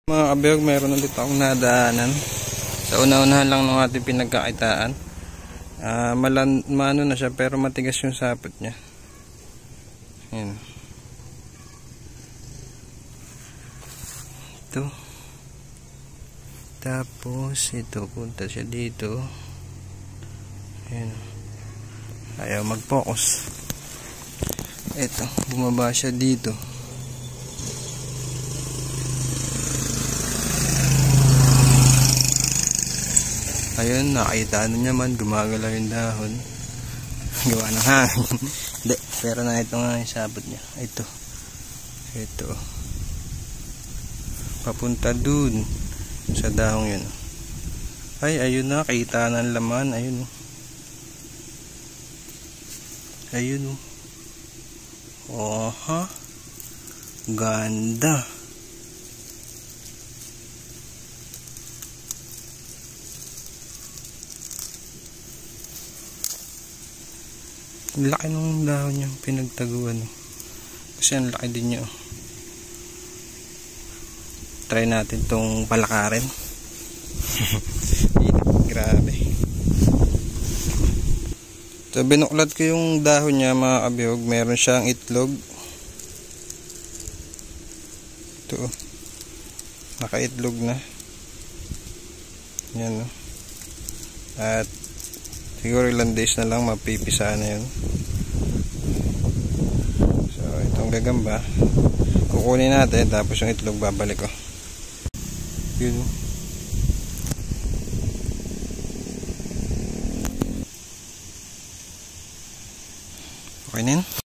Mga kabiyog, mayroon ulit akong nadaanan. Sa una-unahan lang ng ating pinagkakitaan. Maano na siya pero matigas yung sapot niya. Ayan. Ito. Tapos ito, punta siya dito. Ayan. Ayaw mag-focus. Ito, bumaba siya dito. Ayun, nakita na naman, gumagalaw yung dahon. Gawa ng hangin. Hindi, pero na ito nga yung sabot niya. Ito. Papunta dun sa dahong yun. Ay, ayun na, kita ng laman. Ayun. Ayun. Oha. Ganda. Laki ng dahon niya pinagtaguan. Kasi ang laki din niya. Try natin tong palakarin. Grabe. So binuklat ko yung dahon niya mga kabiyog. Meron siyang itlog. Ito. Nakaitlog na. Yan. At siguro ilang days na lang mapipisa na yun. So itong gagamba kukunin natin, tapos yung itlog babalik ko. Yun. Okay na yun.